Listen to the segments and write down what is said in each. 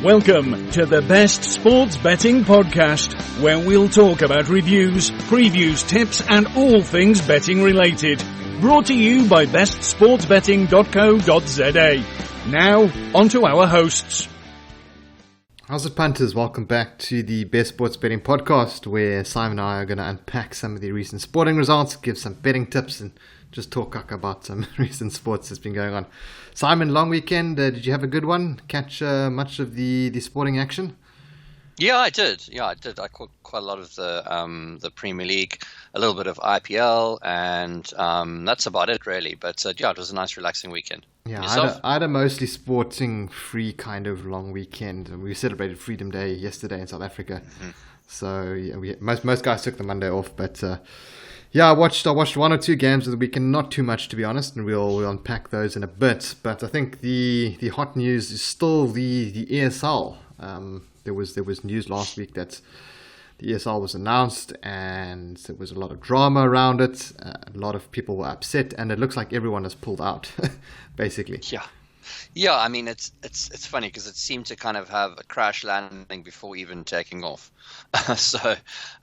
Welcome to the Best Sports Betting Podcast, where we'll talk about reviews, previews, tips and all things betting related. Brought to you by bestsportsbetting.co.za. Now, on to our hosts. How's it, punters? Welcome back to the Best Sports Betting Podcast, where Simon and I are going to unpack some of the recent sporting results, give some betting tips and just talk about some recent sports that's been going on. Simon, long weekend. Did you have a good one? Catch much of the sporting action? Yeah, I did. I caught quite a lot of the Premier League, a little bit of IPL, and that's about it, really. But it was a nice, relaxing weekend. Yeah, I had a mostly sporting-free kind of long weekend. We celebrated Freedom Day yesterday in South Africa, so yeah, most guys took the Monday off, but. I watched one or two games of the weekend, not too much to be honest, and we'll unpack those in a bit. But I think the hot news is still the ESL. There was news last week that the ESL was announced, and there was a lot of drama around it. A lot of people were upset, and it looks like everyone has pulled out, basically. Yeah. I mean, it's funny because it seemed to kind of have a crash landing before even taking off.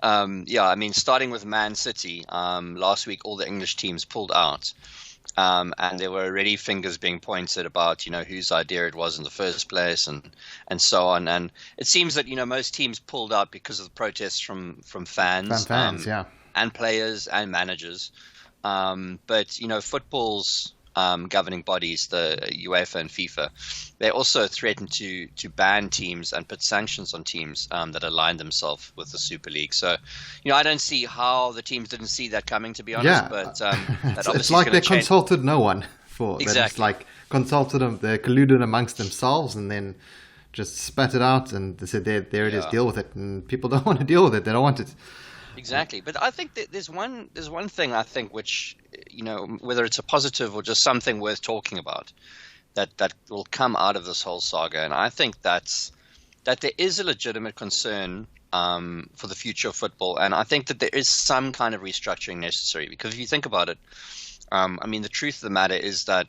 I mean, starting with Man City, last week all the English teams pulled out, and there were already fingers being pointed about whose idea it was in the first place, and so on. And it seems that most teams pulled out because of the protests from fans, and players and managers. But football's governing bodies, the UEFA and FIFA, they also threatened to ban teams and put sanctions on teams that align themselves with the Super League. So, I don't see how the teams didn't see that coming, to be honest. Yeah, but it's like they consulted no one for exactly. It's like consulted them, they colluded amongst themselves, and then just spat it out, and they said, "There it is, deal with it." And people don't want to deal with it; they don't want it. Exactly, but I think that there's one thing I think which whether it's a positive or just something worth talking about that will come out of this whole saga, and I think that there is a legitimate concern for the future of football, and I think that there is some kind of restructuring necessary, because if you think about it, I mean, the truth of the matter is that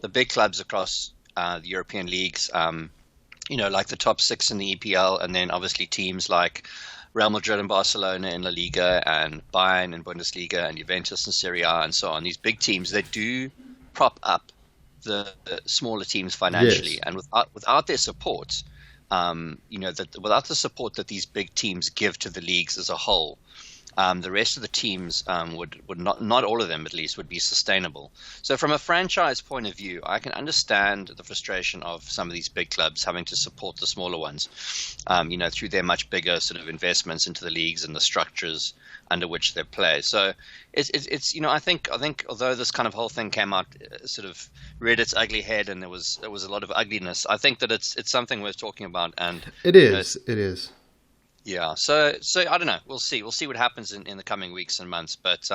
the big clubs across the European leagues, like the top six in the EPL, and then obviously teams like Real Madrid and Barcelona in La Liga, and Bayern in Bundesliga, and Juventus in Serie A, and so on. These big teams, they do prop up the smaller teams financially, and without their support, without the support that these big teams give to the leagues as a whole, the rest of the teams would not all of them at least would be sustainable. So from a franchise point of view, I can understand the frustration of some of these big clubs having to support the smaller ones, through their much bigger sort of investments into the leagues and the structures under which they play. So it's I think although this kind of whole thing came out, sort of reared its ugly head, and there was a lot of ugliness, I think that it's something worth talking about. And it is. Yeah, so I don't know. We'll see what happens in the coming weeks and months. But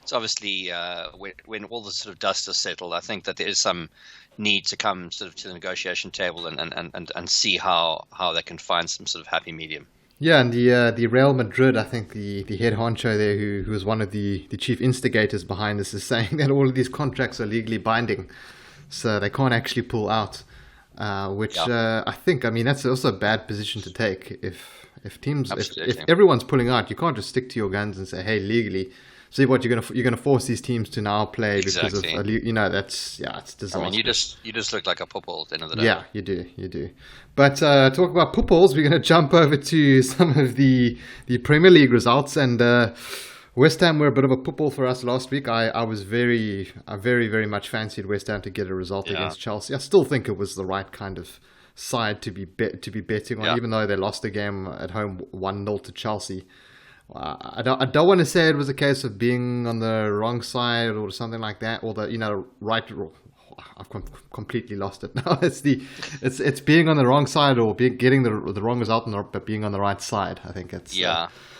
it's obviously when all the sort of dust is settled, I think that there is some need to come sort of to the negotiation table and see how they can find some sort of happy medium. Yeah, and the Real Madrid, I think the head honcho there, who was one of the chief instigators behind this, is saying that all of these contracts are legally binding, so they can't actually pull out. Which I think, I mean, that's also a bad position to take. If everyone's pulling out, you can't just stick to your guns and say, "Hey, legally." See what you're gonna force these teams to now play because of it's disaster. I mean, you just look like a poople at the end of the day. Yeah, you do. But talk about pooples, we're gonna jump over to some of the Premier League results, and West Ham were a bit of a poople for us last week. I very very much fancied West Ham to get a result against Chelsea. I still think it was the right kind of side to be betting on, even though they lost the game at home 1-0 to Chelsea. I don't want to say it was a case of being on the wrong side or something like that, or the right. I've completely lost it now. It's being on the wrong side, or getting the wrong result, but being on the right side. I think it's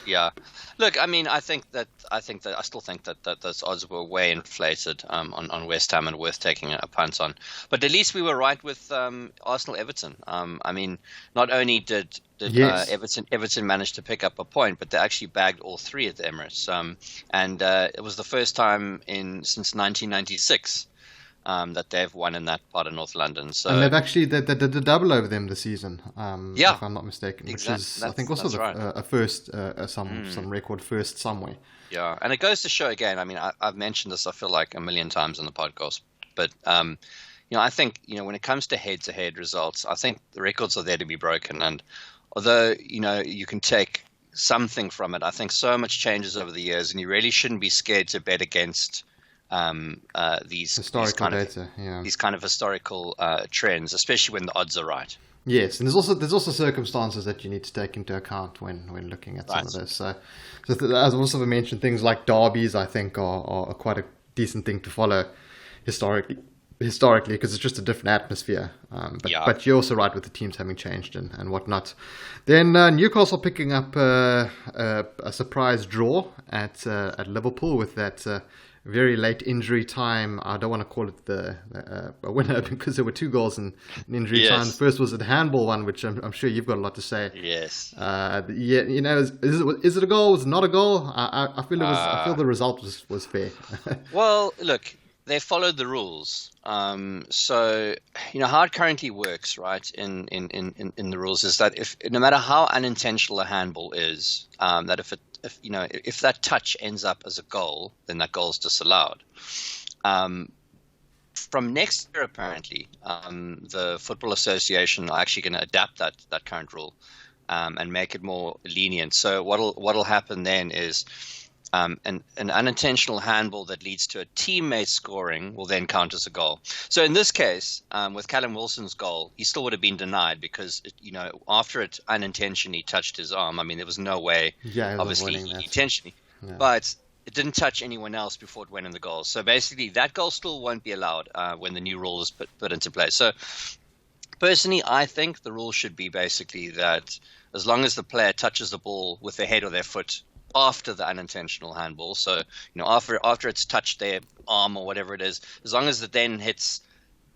Yeah. Look, I mean, I still think that those odds were way inflated on West Ham and worth taking a punt on. But at least we were right with Arsenal Everton. I mean, not only did Everton manage to pick up a point, but they actually bagged all three at the Emirates. And it was the first time since 1996 that they've won in that part of North London. So, and they've actually they did a double over them this season, yeah, if I'm not mistaken, exactly. which is I think also a first, some record first somewhere. Yeah, and it goes to show again. I mean, I've mentioned this, I feel like, a million times on the podcast, but I think when it comes to head-to-head results, I think the records are there to be broken. And although you can take something from it, I think so much changes over the years, and you really shouldn't be scared to bet against these kind of historical trends, especially when the odds are right. Yes, and there's also circumstances that you need to take into account when looking at some of this. So as also mentioned, things like derbies, I think, are quite a decent thing to follow historically, because it's just a different atmosphere. But you're also right with the teams having changed and whatnot. Then Newcastle picking up a surprise draw at Liverpool with that very late injury time. I don't want to call it a winner because there were 2 goals in injury time. The first was the handball one, which I'm sure you've got a lot to say. Yes. Is it a goal? Was it not a goal? I feel the result was fair. Well, look, they followed the rules. So how it currently works, right? In the rules is that if no matter how unintentional a handball is, that if that touch ends up as a goal, then that goal is disallowed. From next year, apparently, the Football Association are actually going to adapt that current rule and make it more lenient. So what'll happen then is an unintentional handball that leads to a teammate scoring will then count as a goal. So in this case, with Callum Wilson's goal, he still would have been denied because after it unintentionally touched his arm. I mean, there was no way. Yeah, obviously intentionally, but it didn't touch anyone else before it went in the goal. So basically, that goal still won't be allowed when the new rule is put into place. So personally, I think the rule should be basically that as long as the player touches the ball with their head or their foot after the unintentional handball, so after it's touched their arm or whatever it is, as long as it then hits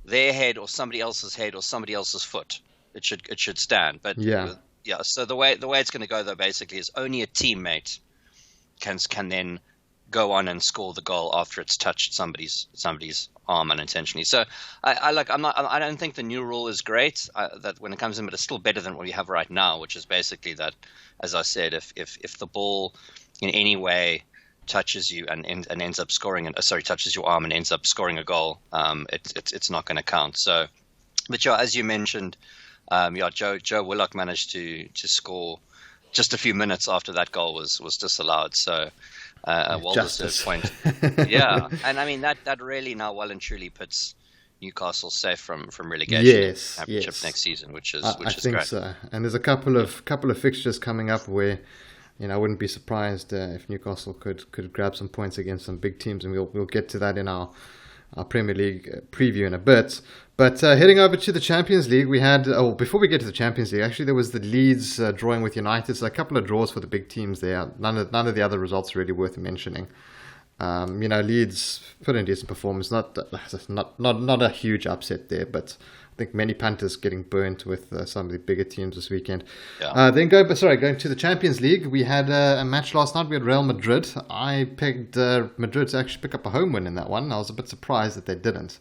their head or somebody else's head or somebody else's foot, it should stand. But so the way it's going to go though basically is only a teammate can then go on and score the goal after it's touched somebody's arm unintentionally. So I don't think the new rule is great. That when it comes in, but it's still better than what we have right now, which is basically that, as I said, if the ball in any way touches you and ends up scoring, touches your arm and ends up scoring a goal, it's not going to count. So, but as you mentioned, Joe Willock managed to score just a few minutes after that goal was disallowed. So a well-deserved point. Yeah, and I mean that really now well and truly puts Newcastle safe from relegation championship next season, which is I think great. So. And there's a couple of fixtures coming up where I wouldn't be surprised if Newcastle could grab some points against some big teams, and we'll get to that in our Premier League preview in a bit. But heading over to the Champions League, we had before we get to the Champions League, actually there was the Leeds drawing with United. So a couple of draws for the big teams there. None of the other results are really worth mentioning. Leeds put in a decent performance. Not a huge upset there, but I think many punters getting burnt with some of the bigger teams this weekend. Yeah. Then going to the Champions League, we had a match last night. We had Real Madrid. I pegged Madrid to actually pick up a home win in that one. I was a bit surprised that they didn't.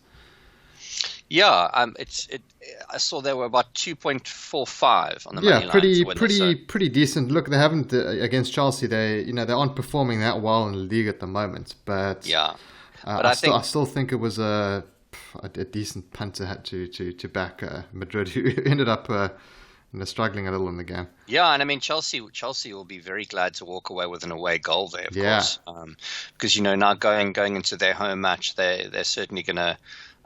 Yeah, I saw they were about 2.45 on the money line. Pretty decent. Look, they haven't against Chelsea. They aren't performing that well in the league at the moment. But I still think it was a decent punt to back Madrid, who ended up struggling a little in the game. Yeah, and I mean Chelsea will be very glad to walk away with an away goal there, of course, because now going into their home match, they're certainly going to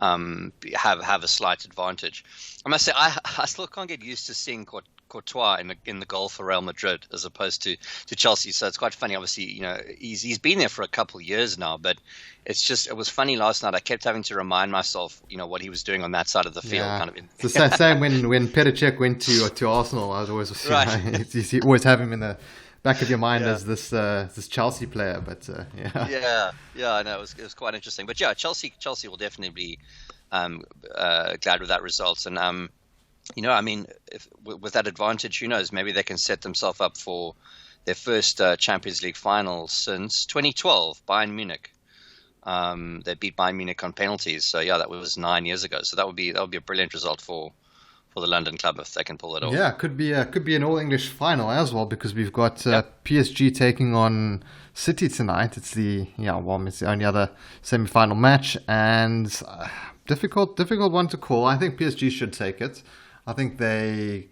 have a slight advantage. I must say, I still can't get used to seeing Courtois in the goal for Real Madrid as opposed to Chelsea. So it's quite funny. Obviously, he's been there for a couple of years now, but it was funny last night. I kept having to remind myself, what he was doing on that side of the field. Kind of. It's the same when Petr Cech went to Arsenal. I was always you always have him in the back of your mind as this Chelsea player, but I know it was quite interesting. But Chelsea will definitely be glad with that result, and I mean, with that advantage, who knows? Maybe they can set themselves up for their first Champions League final since 2012, Bayern Munich. They beat Bayern Munich on penalties. So yeah, that was 9 years ago. So that would be a brilliant result for the London club if they can pull it off. Yeah, could be an All English final as well, because we've got PSG taking on City tonight. It's the only other semi-final match, and difficult one to call. I think PSG should take it. I think they're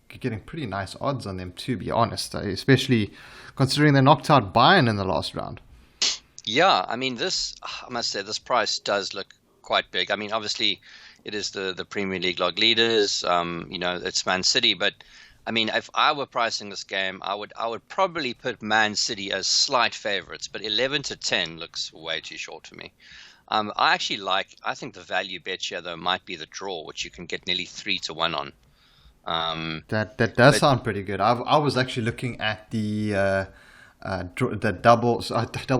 getting pretty nice odds on them, to be honest, especially considering they knocked out Bayern in the last round. Yeah, I mean, I must say, this price does look quite big. I mean, obviously, it is the Premier League log leaders. It's Man City, but I mean, if I were pricing this game, I would probably put Man City as slight favourites, but 11-10 looks way too short for me. I think the value bet here though might be the draw, which you can get nearly 3-1 on. That does sound pretty good. I was actually looking at the double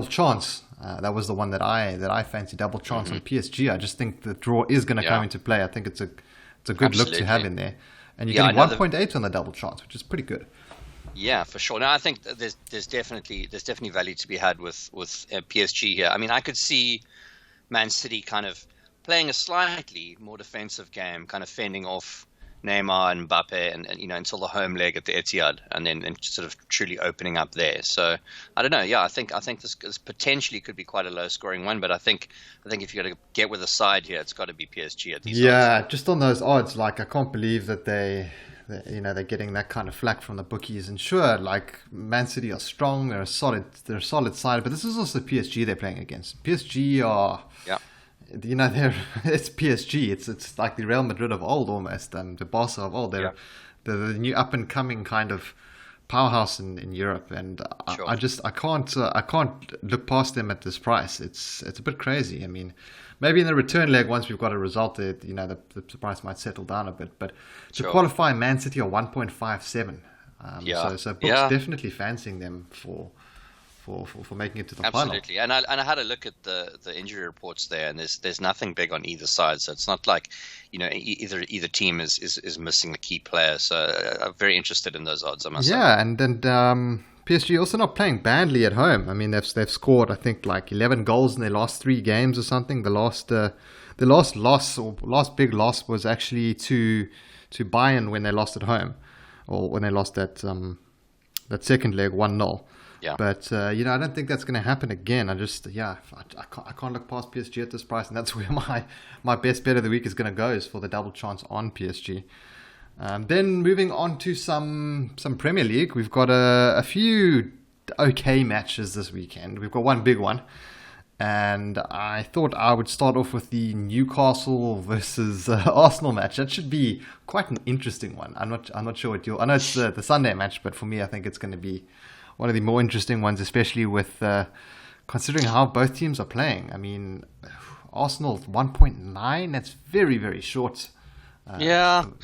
chance. That was the one that I fancy, double chance on PSG. I just think the draw is going to come into play. I think it's a good look to have in there, and you're getting 1.8 on the double chance, which is pretty good. Yeah, for sure. Now I think there's definitely value to be had with PSG here. I mean, I could see Man City kind of playing a slightly more defensive game, kind of fending off Neymar and Mbappe, and until the home leg at the Etihad, and then sort of truly opening up there. So I don't know. Yeah, I think this potentially could be quite a low scoring one, but I think if you got to get with a side here, it's got to be PSG at these odds. Yeah, just on those odds, like I can't believe that they're getting that kind of flack from the bookies. And sure, like Man City are strong, they're a solid side, but this is also PSG they're playing against. PSG are. Yeah. It's PSG. It's like the Real Madrid of old almost, and the Barca of old. They're the new up and coming kind of powerhouse in Europe, and sure. I can't look past them at this price. It's a bit crazy. I mean, maybe in the return leg, once we've got a result, the price might settle down a bit. But to qualify, Man City are 1.57. So books definitely fancying them for making it to the final. Absolutely, and I had a look at the injury reports there, and there's nothing big on either side, so it's not like either team is missing a key player. So I'm very interested in those odds, I must say. Yeah, and PSG also not playing badly at home. I mean, they've scored I think like 11 goals in their last 3 games or something. The last big loss was actually to Bayern when they lost at home, or when they lost that second leg 1-0. Yeah. But I don't think that's going to happen again. I can't look past PSG at this price, and that's where my best bet of the week is going to go, is for the double chance on PSG. Then moving on to some Premier League, we've got a few okay matches this weekend. We've got one big one, and I thought I would start off with the Newcastle versus Arsenal match. That should be quite an interesting one. I'm not sure what I know it's the Sunday match, but for me, I think it's going to be one of the more interesting ones, especially with considering how both teams are playing. I mean, Arsenal 1.9, that's very, very short. I don't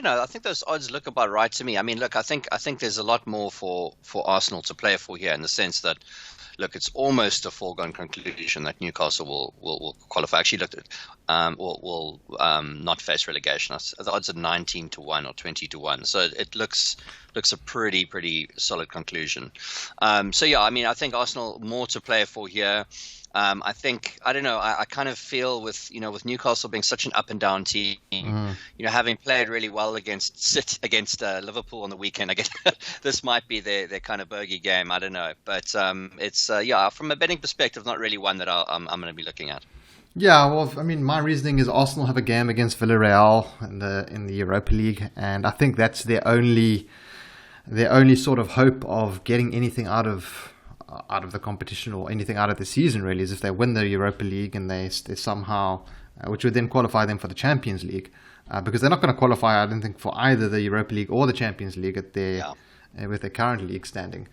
know. I think those odds look about right to me. I mean, look, I think there's a lot more for Arsenal to play for here, in the sense that, look, it's almost a foregone conclusion that Newcastle will qualify. I actually looked at will not face relegation. The odds are 19-1 or 20-1, so it looks a pretty solid conclusion. I mean, I think Arsenal more to play for here. I think, I don't know, I kind of feel with Newcastle being such an up and down team, having played really well against Liverpool on the weekend, I guess this might be their kind of bogey game. I don't know, but it's from a betting perspective, not really one that I'm going to be looking at. Yeah, well, I mean, my reasoning is Arsenal have a game against Villarreal in the Europa League, and I think that's their only sort of hope of getting anything out of the competition, or anything out of the season, really, is if they win the Europa League and they somehow, which would then qualify them for the Champions League, because they're not going to qualify, I don't think, for either the Europa League or the Champions League with their current league standing.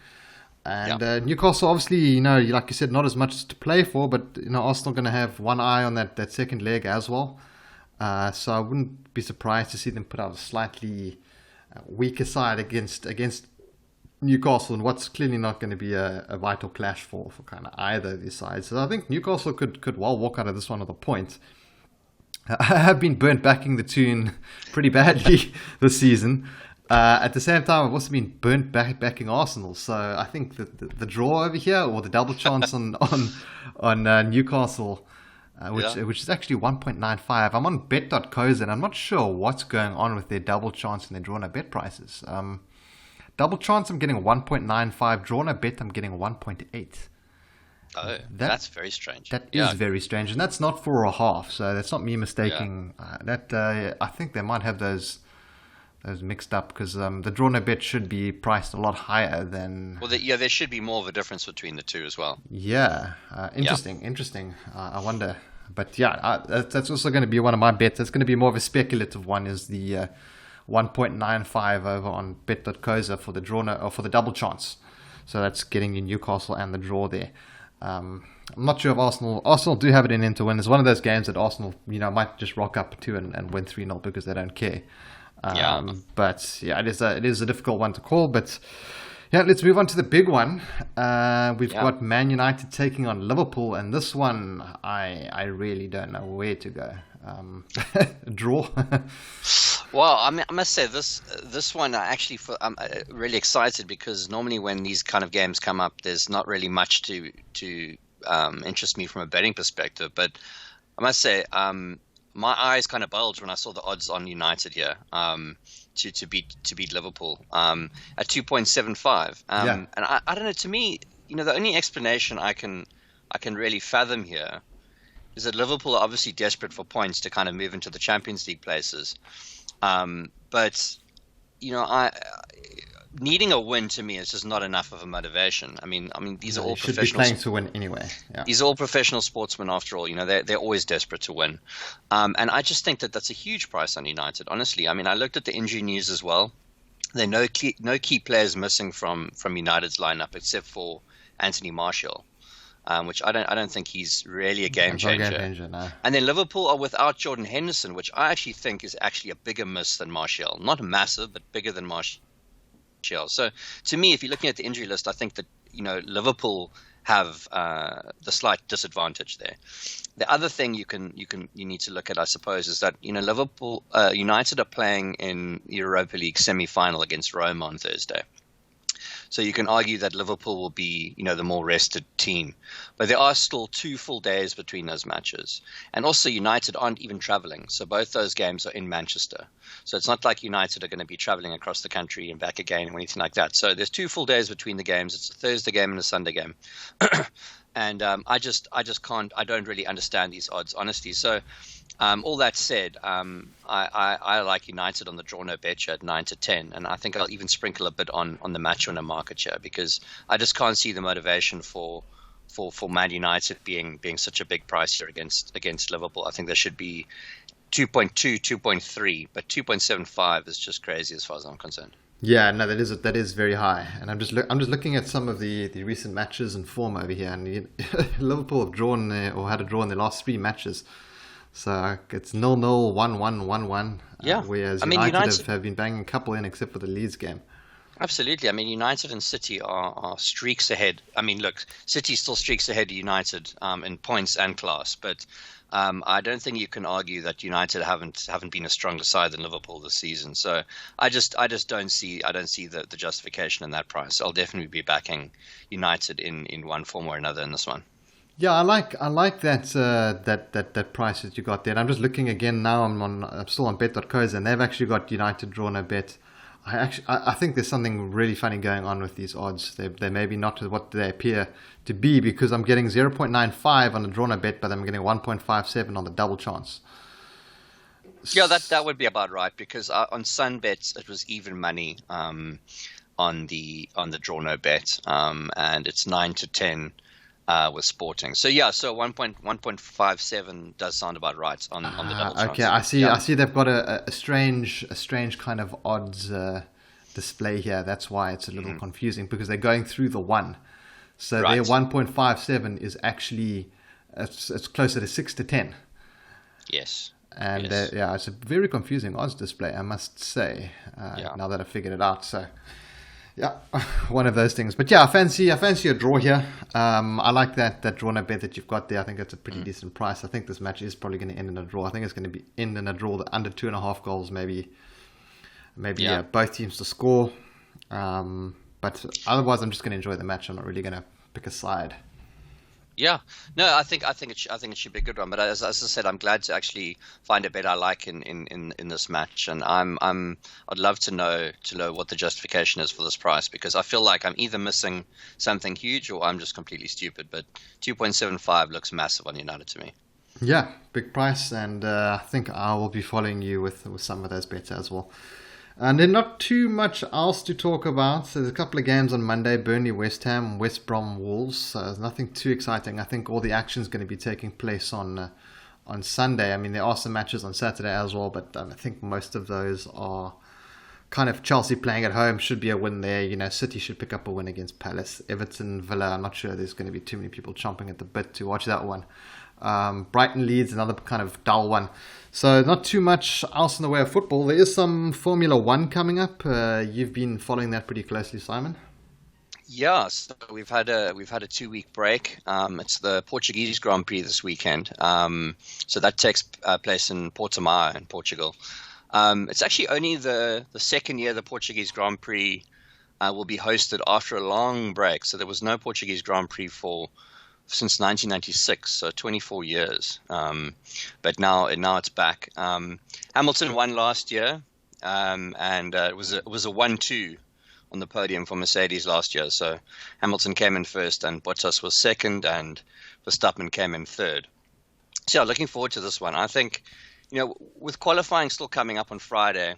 And Newcastle, obviously, like you said, not as much to play for, but Arsenal going to have one eye on that second leg as well. So I wouldn't be surprised to see them put out a slightly weaker side against Newcastle, and what's clearly not going to be a vital clash for kind of either of these sides. So I think Newcastle could well walk out of this one with a point. I have been burnt backing the tune pretty badly this season. At the same time, I've also been burnt backing Arsenal. So I think the draw over here, or the double chance on Newcastle, which is actually 1.95. I'm on bet.co's and I'm not sure what's going on with their double chance and their draw no bet prices. Double chance, I'm getting 1.95. Draw no bet, I'm getting 1.8. Oh, that's very strange. That is very strange, and that's not for a half. So that's not me mistaking. I think they might have those mixed up because the draw no bet should be priced a lot higher than. Well, there should be more of a difference between the two as well. Yeah, interesting. I wonder, but that's also going to be one of my bets. That's going to be more of a speculative one. Is the 1.95 over on bet.coza for the draw or for the double chance. So that's getting you Newcastle and the draw there. I'm not sure if Arsenal do have it in to win. It's one of those games that Arsenal, might just rock up to and win 3-0 because they don't care. But it is a difficult one to call. But let's move on to the big one. We've got Man United taking on Liverpool, and this one I really don't know where to go. Draw. Well, I must say this one I'm really excited because normally when these kind of games come up, there's not really much to interest me from a betting perspective. But I must say, my eyes kind of bulged when I saw the odds on United here to beat Liverpool at 2.75. And I don't know. To me, the only explanation I can really fathom here is that Liverpool are obviously desperate for points to kind of move into the Champions League places. But needing a win to me is just not enough of a motivation. I mean, these are all professional. Should be playing to win anyway. Yeah. These are all professional sportsmen after all. They're always desperate to win, and I just think that's a huge price on United. Honestly, I mean, I looked at the injury news as well. There are no key players missing from United's lineup except for Anthony Martial. Which I don't think he's really a game changer. No. And then Liverpool are without Jordan Henderson, which I actually think is actually a bigger miss than Martial. Not massive, but bigger than Martial. So to me, if you're looking at the injury list, I think that Liverpool have the slight disadvantage there. The other thing you need to look at, I suppose, is that Liverpool United are playing in the Europa League semi-final against Roma on Thursday. So you can argue that Liverpool will be, the more rested team. But there are still 2 full days between those matches. And also United aren't even traveling. So both those games are in Manchester. So it's not like United are going to be traveling across the country and back again or anything like that. So there's 2 full days between the games. It's a Thursday game and a Sunday game. And I don't really understand these odds, honestly. So all that said, I like United on the draw no bet at 9-10, and I think I'll even sprinkle a bit on the match on a market share because I just can't see the motivation for Man United being such a big price here against Liverpool. I think there should be 2.2, 2.3, but 2.75 is just crazy as far as I'm concerned. Yeah, no, that is very high, and I'm just looking at some of the recent matches and form over here, and Liverpool have drawn had a draw in their last 3 matches. So it's 0-0, 1-1, 1-1. Yeah. Whereas United have been banging a couple in except for the Leeds game. Absolutely. I mean, United and City are streaks ahead. I mean, look, City still streaks ahead of United in points and class, but I don't think you can argue that United haven't been a stronger side than Liverpool this season. So I just don't see the justification in that price. I'll definitely be backing United in one form or another in this one. Yeah, I like that price that you got there. And I'm just looking again now. I'm still on bet.co's, and they've actually got United draw no bet. I think there's something really funny going on with these odds. They may be not what they appear to be because I'm getting 0.95 on the draw no bet, but I'm getting 1.57 on the double chance. Yeah, that would be about right because on Sunbets it was even money on the draw no bet, and it's 9-10. With Sporting. So 1.57 does sound about right on the double chance. Okay, I see they've got a strange kind of odds display here. That's why it's a little confusing because they're going through the 1. So their 1.57 is actually it's closer to 6-10. Yes. And it's a very confusing odds display, I must say. Now that I've figured it out, so yeah, one of those things. But I fancy a draw here. I like that draw no bet that you've got there. I think it's a pretty decent price. I think this match is probably going to end in a draw. I think it's going to be end in a draw, under 2.5 goals maybe. maybe both teams to score. But otherwise, I'm just going to enjoy the match. I'm not really going to pick a side. Yeah, no, I think it should be a good one. But as I said, I'm glad to actually find a bet I like in this match, and I'd love to know what the justification is for this price, because I feel like I'm either missing something huge or I'm just completely stupid. But 2.75 looks massive on United to me. Yeah, big price, and I think I will be following you with some of those bets as well. And then not too much else to talk about. So there's a couple of games on Monday: Burnley, West Ham, West Brom, Wolves. So there's nothing too exciting. I think all the action is going to be taking place on Sunday. I mean, there are some matches on Saturday as well, but I think most of those are kind of Chelsea playing at home. Should be a win there. You know, City should pick up a win against Palace. Everton, Villa, I'm not sure there's going to be too many people chomping at the bit to watch that one. Brighton, Leeds, another kind of dull one. So not too much else in the way of football. There is some Formula One coming up. You've been following that pretty closely, Simon. Yeah, so we've had a 2-week break. It's the Portuguese Grand Prix this weekend. So that takes place in Portimao in Portugal. It's actually only the second year the Portuguese Grand Prix will be hosted after a long break. So there was no Portuguese Grand Prix since 1996, so 24 years. But now it's back. Hamilton won last year, and it was a 1-2 on the podium for Mercedes last year. So Hamilton came in first, and Bottas was second, and Verstappen came in third. So yeah, looking forward to this one. I think, with qualifying still coming up on Friday,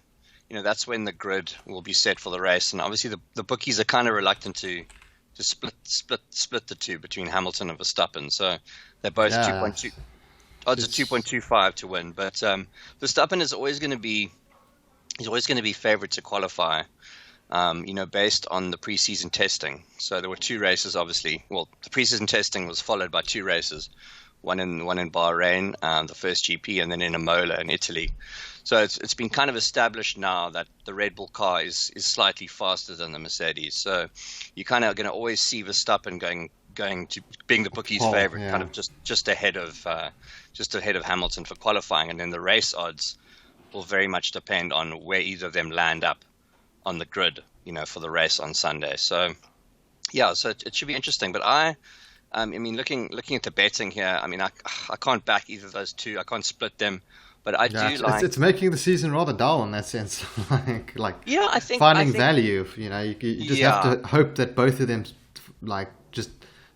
that's when the grid will be set for the race, and obviously the bookies are kind of reluctant to split the two between Hamilton and Verstappen. So they're both 2.2 odds of 2.25 to win. But Verstappen is always going to be favourite to qualify. Based on the preseason testing. So there were 2 races, obviously. Well, the preseason testing was followed by 2 races, one in Bahrain, the first GP, and then in Imola in Italy. So it's been kind of established now that the Red Bull car is slightly faster than the Mercedes. So you're kind of going to always see Verstappen going to being the bookie's favorite, kind of just ahead of Hamilton for qualifying, and then the race odds will very much depend on where either of them land up on the grid, for the race on Sunday. So yeah, so it should be interesting. But I mean, looking at the betting here, I mean, I can't back either of those two. I can't split them. But it's making the season rather dull in that sense. I think value. You just have to hope that both of them just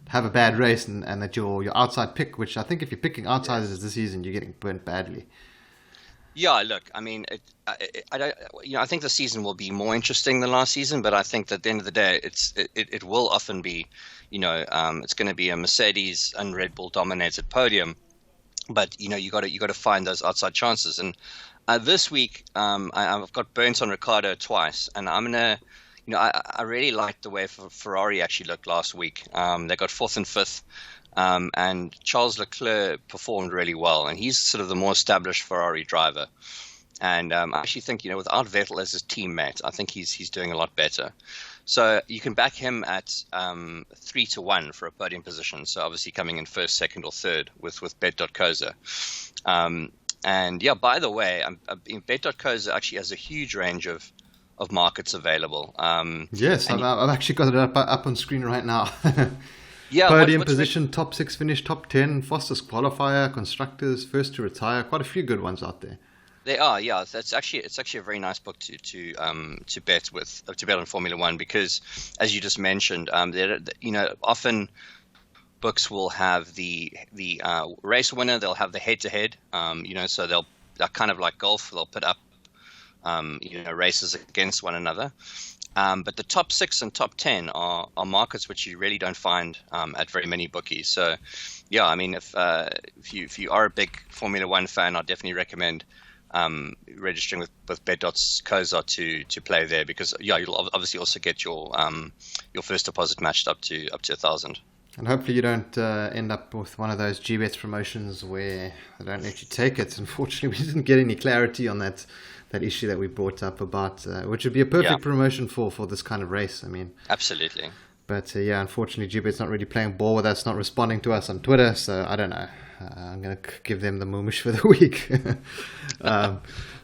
have a bad race and that your outside pick, which I think if you're picking outsiders this season, you're getting burnt badly. Yeah, look, I mean, I think the season will be more interesting than last season, but I think that at the end of the day, it will often be, it's going to be a Mercedes and Red Bull dominated podium. But you got to find those outside chances. And this week, I've got burnt on Ricciardo twice, and I'm gonna, I really liked the way Ferrari actually looked last week. They got 4th and 5th, and Charles Leclerc performed really well, and he's sort of the more established Ferrari driver. And I actually think, without Vettel as his teammate, I think he's doing a lot better. So you can back him at 3-1 for a podium position. So obviously coming in first, second, or third with bet.coza. And yeah, by the way, bet.coza actually has a huge range of markets available. Yes, I've actually got it up on screen right now. Yeah, podium position, top 6 finish, top 10, fastest qualifier, constructors, first to retire. Quite a few good ones out there. They are, yeah. It's actually a very nice book to bet on Formula One, because, as you just mentioned, often books will have the race winner. They'll have the head-to-head. So they're kind of like golf. They'll put up races against one another. But the top 6 and top 10 are markets which you really don't find at very many bookies. So, yeah, I mean, if you are a big Formula One fan, I'd definitely recommend registering with bet.coza to play there, because you'll obviously also get your first deposit matched up to 1,000. And hopefully you don't end up with one of those GBets promotions where they don't let you take it. Unfortunately, we didn't get any clarity on that issue that we brought up about, which would be a perfect promotion for this kind of race. I mean, absolutely. But unfortunately, GBet's not really playing ball with us, not responding to us on Twitter. So I don't know. I'm going to give them the moomish for the week. But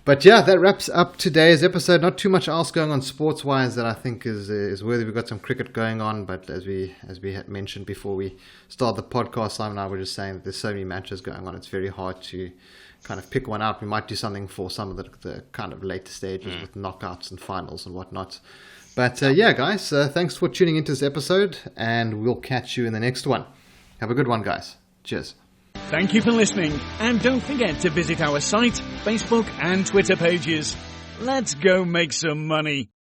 But yeah, that wraps up today's episode. Not too much else going on sports-wise that I think is worthy. We've got some cricket going on, but as we had mentioned before we started the podcast, Simon and I were just saying that there's so many matches going on. It's very hard to kind of pick one out. We might do something for some of the kind of later stages with knockouts and finals and whatnot. But yeah, guys, thanks for tuning into this episode, and we'll catch you in the next one. Have a good one, guys. Cheers. Thank you for listening, and don't forget to visit our site, Facebook and Twitter pages. Let's go make some money.